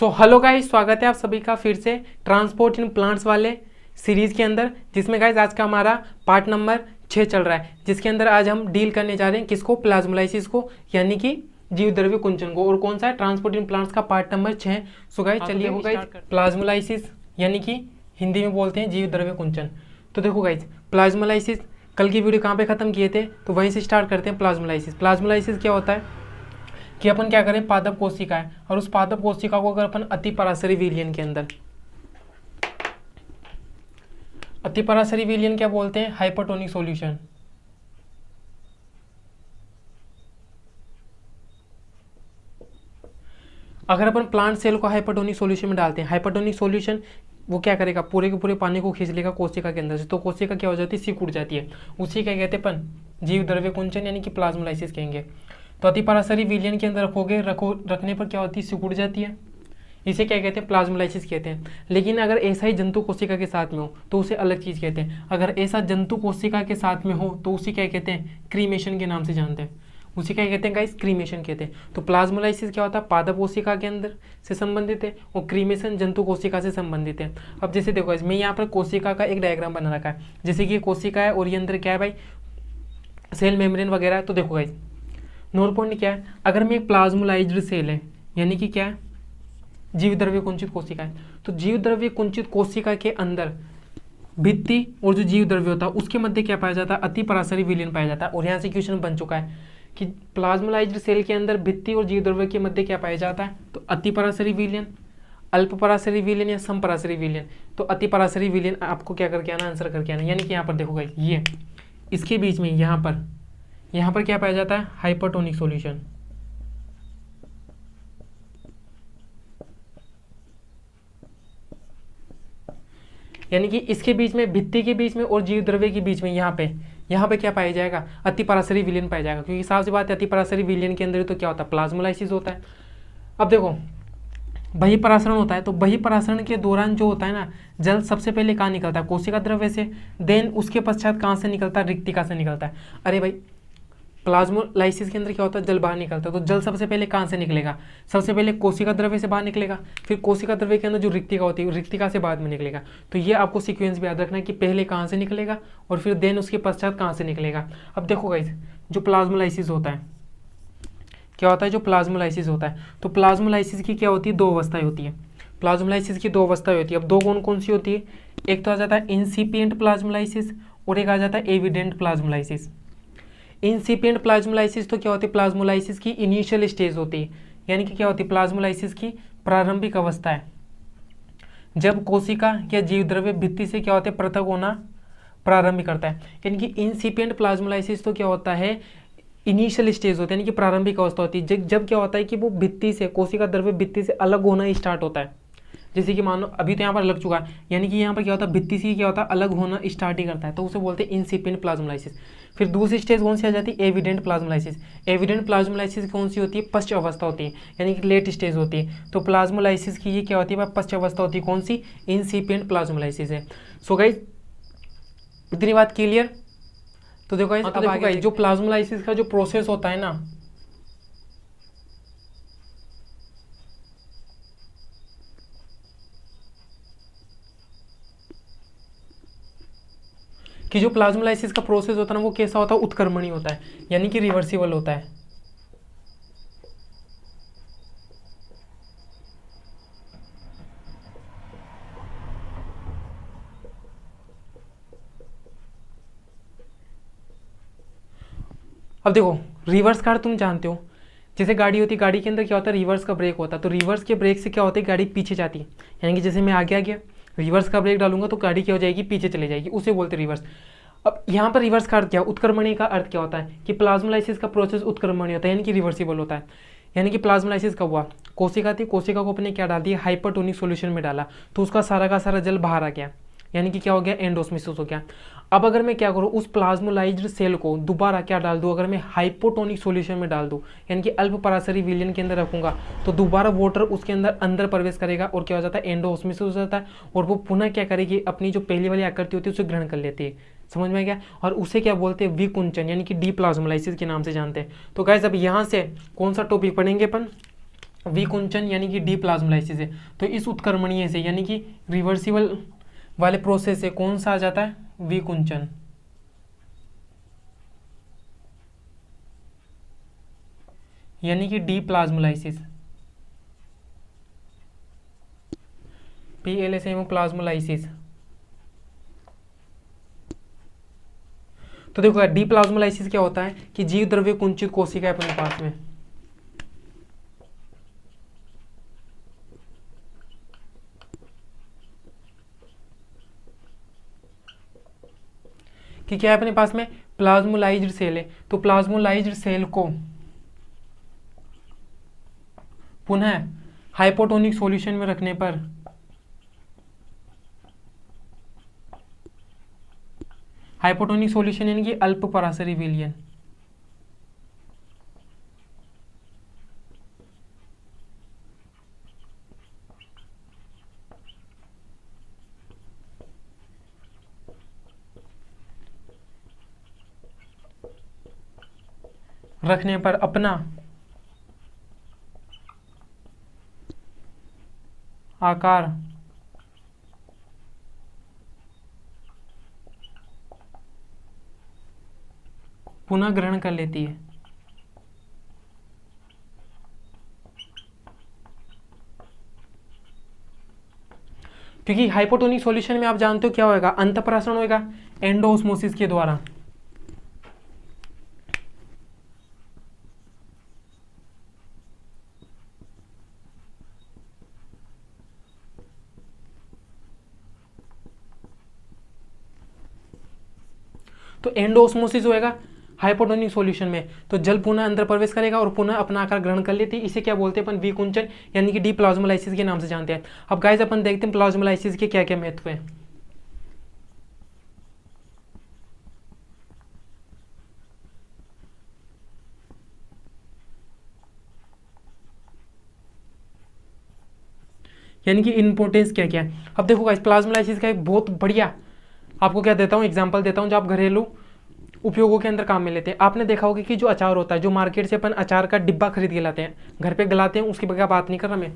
Hello guys, स्वागत है आप सभी का फिर से ट्रांसपोर्ट इन प्लांट्स वाले सीरीज़ के अंदर, जिसमें गाइस आज का हमारा पार्ट नंबर 6 चल रहा है, जिसके अंदर आज हम डील करने जा रहे हैं किसको, प्लाज्मोलाइसिस को, यानी कि जीव द्रव्य कुंचन को। और कौन सा है, ट्रांसपोर्ट इन प्लांट्स का पार्ट नंबर 6। सो गाइस चलिए हो गाइस, प्लाज्मोलाइसिस यानी कि हिंदी में बोलते हैं जीव द्रव्य कुंचन। तो देखो गाइस, प्लाज्मोलाइसिस कल की वीडियो कहाँ पे ख़त्म किए थे, तो वहीं से स्टार्ट करते हैं। प्लाज्मोलाइसिस क्या होता है कि अपन क्या करें, पादप कोशिका है, और उस पादप कोशिका को अगर अपन अतिपराशरी विलयन के अंदर, अतिपराशरी विलयन क्या बोलते हैं, हाइपरटोनिक सॉल्यूशन। अगर अपन प्लांट सेल को हाइपरटोनिक सॉल्यूशन में डालते हैं, हाइपरटोनिक सॉल्यूशन वो क्या करेगा, पूरे के पूरे पानी को खींच लेगा कोशिका के अंदर से, तो कोशिका क्या हो जाती है, सिकुड़ जाती है। उसी क्या कहते हैं अपन, जीव द्रव्य कुंचन यानी कि प्लाज्मोलाइसिस कहेंगे। तो अतिपराशरी विलयन के अंदर रखने पर क्या होती है, सिकुड़ जाती है। इसे क्या कहते हैं, प्लाज्मोलाइसिस कहते हैं। लेकिन अगर ऐसा ही जंतु कोशिका के साथ में हो तो उसे अलग चीज़ कहते हैं। अगर ऐसा जंतु कोशिका के साथ में हो तो उसे क्या कहते हैं, क्रीमेशन के नाम से जानते हैं। उसे क्या कहते हैं गाइस, क्रीमेशन कहते हैं। तो प्लाज्मोलाइसिस क्या होता है, पादप कोशिका के अंदर से संबंधित है, और क्रीमेशन जंतु कोशिका से संबंधित है। अब जैसे देखो गाइस, मैं यहाँ पर कोशिका का एक डायग्राम बना रखा है, जैसे कि ये कोशिका है और ये अंदर क्या है भाई, सेल मेम्ब्रेन वगैरह है। तो देखो गाइस, नोट पॉइंट क्या है, अगर मैं एक प्लाज्मोलाइज्ड सेल है, यानी कि क्या है, जीव द्रव्य कुंचित कोशिका है, तो जीव द्रव्य कुंचित कोशिका के अंदर भित्ति और जो जीव द्रव्य होता है उसके मध्य क्या पाया जाता है, अतिपराशरी विलयन पाया जाता है। और यहाँ से क्वेश्चन बन चुका है कि प्लाज्मोलाइज्ड सेल के अंदर भित्ति और जीव द्रव्य के मध्य क्या पाया जाता है, तो अतिपराशरी विलयन, अल्पपराशरी विलयन या समपराशरी विलयन। तो अतिपराशरी विलयन आपको क्या करके आना, आंसर करके आना। यानी कि यहाँ पर देखो गाइस, ये इसके बीच में यहाँ पर क्या पाया जाता है, हाइपरटोनिक सॉल्यूशन। यानी कि इसके बीच में, भित्ति के बीच में और जीव द्रव्य के बीच में यहाँ पे क्या पाया जाएगा, अतिपराशरी विलयन पाया जाएगा। क्योंकि साफ सी बात है, अतिपराशरी विलयन के अंदर तो क्या होता है, प्लाज्मोलाइसिस होता है। अब देखो, बहिःपरासरण होता है, तो बहिःपरासरण के दौरान जो होता है ना, जल सबसे पहले कहाँ निकलता है, कोशिका द्रव्य से। देन उसके पश्चात कहाँ से निकलता है, रिक्तिका से निकलता है। अरे भाई, प्लाज्मोलाइसिस के अंदर क्या होता है, जल बाहर निकलता है, तो जल सबसे पहले कहाँ से निकलेगा, सबसे पहले कोशिका द्रव्य से बाहर निकलेगा, फिर कोशिका द्रव्य के अंदर जो रिक्तिका होती है, रिक्तिका से बाद में निकलेगा। तो ये आपको सीक्वेंस भी याद रखना है कि पहले कहाँ से निकलेगा और फिर देन उसके पश्चात कहाँ से निकलेगा। अब देखो गाइस, जो प्लाज्मोलाइसिस होता है, क्या होता है, जो प्लाज्मोलाइसिस होता है, तो प्लाज्मोलाइसिस की क्या होती है, दो अवस्थाएं होती है। प्लाज्मोलाइसिस की दो अवस्थाएं होती है। अब दो कौन कौन सी होती है, एक तो आ जाता है इंसिपिएंट प्लाज्मोलाइसिस और एक आ जाता है एविडेंट प्लाज्मोलाइसिस। इंसिपिएंट प्लाज्मोलाइसिस तो क्या होती है, प्लाज्मोलाइसिस की इनिशियल स्टेज होती है, यानी कि क्या होती है, प्लाज्मोलाइसिस की प्रारंभिक अवस्था है, जब कोशिका या जीव द्रव्य भित्ति से क्या होते हैं, पृथक होना प्रारंभ करता है। यानी कि इंसिपिएंट प्लाज्मोलाइसिस तो क्या होता है, इनिशियल स्टेज होता है, यानी कि प्रारंभिक अवस्था होती है, जब क्या होता है कि वो भित्ति से, कोशिका द्रव्य भित्ति से अलग होना स्टार्ट होता है। जैसे कि मान लो अभी तो यहाँ पर लग चुका है, यानी कि यहाँ पर क्या होता है, भित्ति से क्या होता है, अलग होना स्टार्ट ही करता है, तो उसे बोलते हैं इंसिपिएंट प्लाज्मोलाइसिस। फिर दूसरी स्टेज कौन सी आ जाती है, एविडेंट प्लाज्मोलाइसिस। एविडेंट प्लाज्मोलाइसिस कौन सी होती है, पश्च अवस्था होती है, यानी कि लेट स्टेज होती है। तो प्लाज्मोलाइसिस की ये क्या होती है, पश्च अवस्था होती है, कौन सी, इंसिपिएंट प्लाज्मोलाइसिस है। सो गाइस, इतनी बात क्लियर। तो देखो गाइस, जो प्लाज्मोलाइसिस का जो प्रोसेस होता है ना, कि जो प्लाज्मोलाइसिस का प्रोसेस होता है ना, वो कैसा होता है, उत्क्रमणी होता है, यानी कि रिवर्सिबल होता है। अब देखो, रिवर्स कार तुम जानते हो, जैसे गाड़ी होती है, गाड़ी के अंदर क्या होता है, रिवर्स का ब्रेक होता है, तो रिवर्स के ब्रेक से क्या होता है, गाड़ी पीछे जाती है। यानी कि जैसे मैं आगे आ गया, रिवर्स का ब्रेक डालूंगा तो गाड़ी क्या हो जाएगी, पीछे चले जाएगी, उसे बोलते हैं रिवर्स। अब यहाँ पर रिवर्स का अर्थ क्या, उत्क्रमणी का अर्थ क्या होता है, कि प्लाज्मोलाइसिस का प्रोसेस उत्क्रमणी होता है, यानी कि रिवर्सिबल होता है। यानी कि प्लाज्मोलाइसिस कब हुआ, कोशिका थी, कोशिका को अपने क्या डाल दिया, हाइपरटोनिक सॉल्यूशन में डाला, तो उसका सारा का सारा जल बाहर आ गया, यानी कि क्या हो गया, एंडोस्मोसिस हो गया। अब अगर मैं क्या करूँ, उस प्लाज्मोलाइज्ड सेल को दोबारा क्या डाल दूँ, अगर मैं हाइपोटोनिक सॉल्यूशन में डाल दूँ, यानी कि अल्पपराशरी विलयन के अंदर रखूंगा, तो दोबारा वाटर उसके अंदर प्रवेश करेगा और क्या हो जाता है, एंडोस्मोसिस हो जाता है, और वो पुनः क्या करेगी, अपनी जो पहली वाली आकृति होती है उसे ग्रहण कर लेती है। समझ में गया। और उसे क्या बोलते हैं, विकुंचन, यानी कि डीप्लाज्मोलाइसिस के नाम से जानते हैं। तो गाइस, अब यहाँ से कौन सा टॉपिक पढ़ेंगे अपन, विकुंचन यानी कि डीप्लाज्मोलाइसिस है। तो इस उत्क्रमणीय से यानी कि रिवर्सिबल वाले प्रोसेस से कौन सा आ जाता है, विकुंचन। यानी कि डीप्लाज्मोलाइसिस, PLS प्लाज्मोलाइसिस। तो देखो डीप्लाज्मोलाइसिस क्या होता है कि जीव द्रव्य कुंचित कोशिका है अपने पास में, कि क्या है अपने पास में, प्लाज्मोलाइज्ड सेल है। तो प्लाज्मोलाइज्ड सेल को पुनः हाइपोटोनिक सॉल्यूशन में रखने पर हाइपोटोनिक सॉल्यूशन यानी कि अल्प पराशरी विलयन, रखने पर अपना आकार पुनः ग्रहण कर लेती है। क्योंकि हाइपोटोनिक सॉल्यूशन में आप जानते हो क्या होएगा, अंतःपराशरण होएगा एंडोऑस्मोसिस के द्वारा। तो एंडोऑस्मोसिस होएगा हाइपोटोनिक सॉल्यूशन में, तो जल पुनः अंदर प्रवेश करेगा और पुनः अपना आकार ग्रहण कर लेती है। इसे क्या बोलते हैं अपन, विकुंचन यानी कि डीप्लाज्मोलाइसिस के नाम से जानते हैं। अब गाइस अपन देखते हैं प्लाज्मोलाइसिस के क्या क्या महत्व है। यानी कि इंपॉर्टेंस क्या क्या है। अब देखो गाइस प्लाज्मोलाइसिस का एक बहुत बढ़िया आपको क्या देता हूँ, एग्जांपल देता हूँ जो आप घरेलू उपयोगों के अंदर काम में लेते हैं। आपने देखा होगा कि जो अचार होता है, जो मार्केट से अपन अचार का डिब्बा खरीद के लाते हैं, घर पे गलाते हैं, उसकी क्या बात नहीं कर रहा मैं,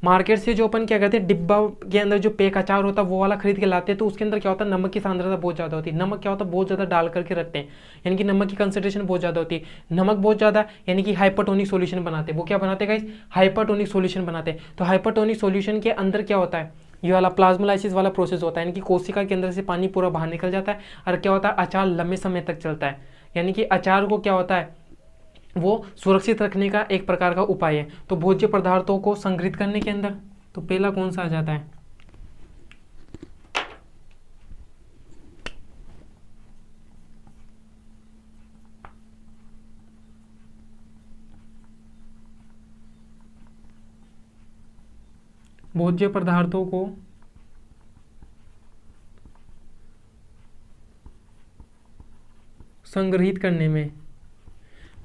मार्केट से जो अपन क्या कहते हैं डिब्बा के अंदर जो पैक अचार होता है वो वाला खरीद के लाते हैं। तो उसके अंदर क्या होता है, नमक की सांद्रता बहुत ज़्यादा होती है। नमक क्या होता है, बहुत ज़्यादा डाल करके रखते हैं, यानी कि नमक की कंसंट्रेशन बहुत ज़्यादा होती है। नमक बहुत ज़्यादा यानी कि हाइपरटोनिक सॉल्यूशन बनाते हैं। वो क्या बनाते हैं गाइस, हाइपरटोनिक सॉल्यूशन बनाते हैं। तो हाइपरटोनिक सॉल्यूशन के अंदर क्या होता है, ये वाला प्लाज्मोलाइसिस वाला प्रोसेस होता है, यानी कि कोशिका के अंदर से पानी पूरा बाहर निकल जाता है और क्या होता है, अचार लंबे समय तक चलता है। यानी कि अचार को क्या होता है, वो सुरक्षित रखने का एक प्रकार का उपाय है। तो भोज्य पदार्थों को संग्रहित करने के अंदर तो पहला कौन सा आ जाता है, भोज्य पदार्थों को संग्रहित करने में।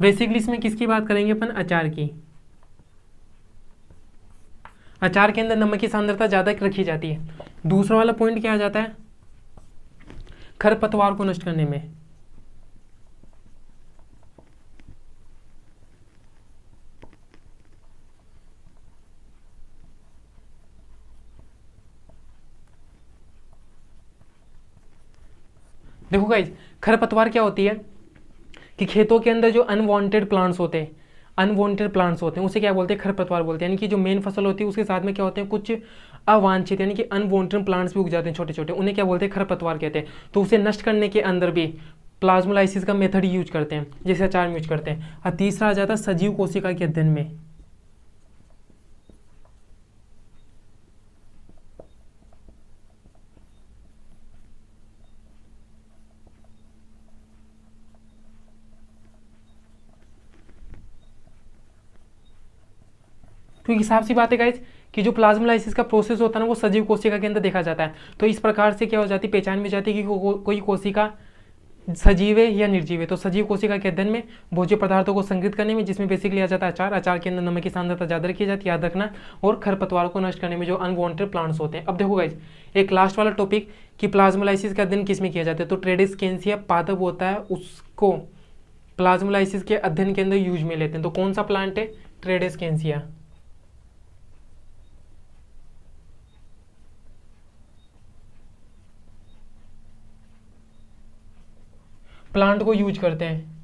बेसिकली इसमें किसकी बात करेंगे अपन, अचार की। अचार के अंदर नमक की सांद्रता ज़्यादा रखी जाती है। दूसरा वाला पॉइंट क्या आ जाता है, खरपतवार को नष्ट करने में। देखो गाइज खरपतवार क्या होती है कि खेतों के अंदर जो अनवांटेड प्लांट्स होते हैं, उसे क्या बोलते हैं, खरपतवार बोलते हैं। यानी कि जो मेन फसल होती है उसके साथ में क्या होते हैं, कुछ अवांछित यानी कि अनवांटेड प्लांट्स भी उग जाते हैं छोटे छोटे, उन्हें क्या बोलते हैं, खरपतवार कहते हैं। तो उसे नष्ट करने के अंदर भी प्लाज्मोलाइसिस का मेथड यूज करते हैं, जैसे अचार में यूज करते हैं। और तीसरा आ जाता है सजीव कोशिका के अध्ययन में। क्योंकि हिसाब सी बात है गाइज कि जो प्लाज्मोलाइसिस का प्रोसेस होता है ना वो सजीव कोशिका के अंदर देखा जाता है। तो इस प्रकार से क्या हो जाती है, पहचान में जाती है कि कोई कोशिका सजीव है या निर्जीव है। तो सजीव कोशिका के अध्ययन में भोज्य पदार्थों को संग्रहित करने में, जिसमें बेसिकली आ जाता है अचार। अचार के अंदर नमक की सांद्रता ज़्यादा रखी जाती है, याद रखना। और खरपतवार को नष्ट करने में जो अनवांटेड प्लांट्स होते हैं। अब देखो गाइज एक लास्ट वाला टॉपिक कि प्लाज्मोलाइसिस का अध्ययन किस में किया जाता है। तो ट्रेडिस्केंसिया पादप होता है, उसको प्लाज्मोलाइसिस के अध्ययन के अंदर यूज में लेते हैं। तो कौन सा प्लांट है, ट्रेडिस्केंसिया। प्लांट को यूज करते हैं।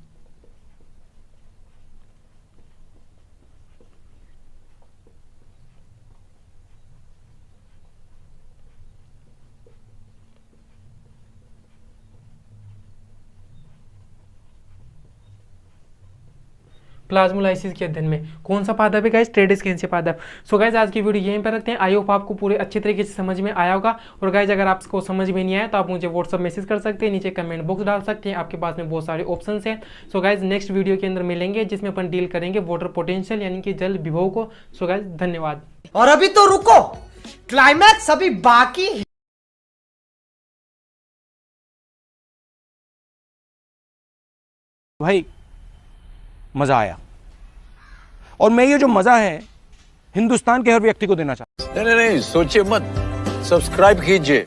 प्लाज्मोलाइसिस के अध्ययन में कौन सा पादप है गाइस? ट्रेडिस्केंसिया पादप। सो गाइस आज की वीडियो यहीं पर रखते हैं। आई होप आपको पूरे अच्छे तरीके से समझ में आया होगा। और गाइस अगर आपको समझ में नहीं आया तो आप मुझे व्हाट्सअप मैसेज कर सकते हैं, नीचे कमेंट बॉक्स डाल सकते हैं, आपके पास में बहुत सारे ऑप्शन हैं। सो गाइस नेक्स्ट वीडियो के अंदर मिलेंगे जिसमें अपन डील करेंगे वाटर पोटेंशियल यानी कि जल विभव को। सो गाइस धन्यवाद। और अभी तो रुको, क्लाइमैक्स अभी बाकी है। भाई मजा आया, और मैं ये जो मजा है हिंदुस्तान के हर व्यक्ति को देना चाहता हूं। नहीं, सोचिए मत, सब्सक्राइब कीजिए।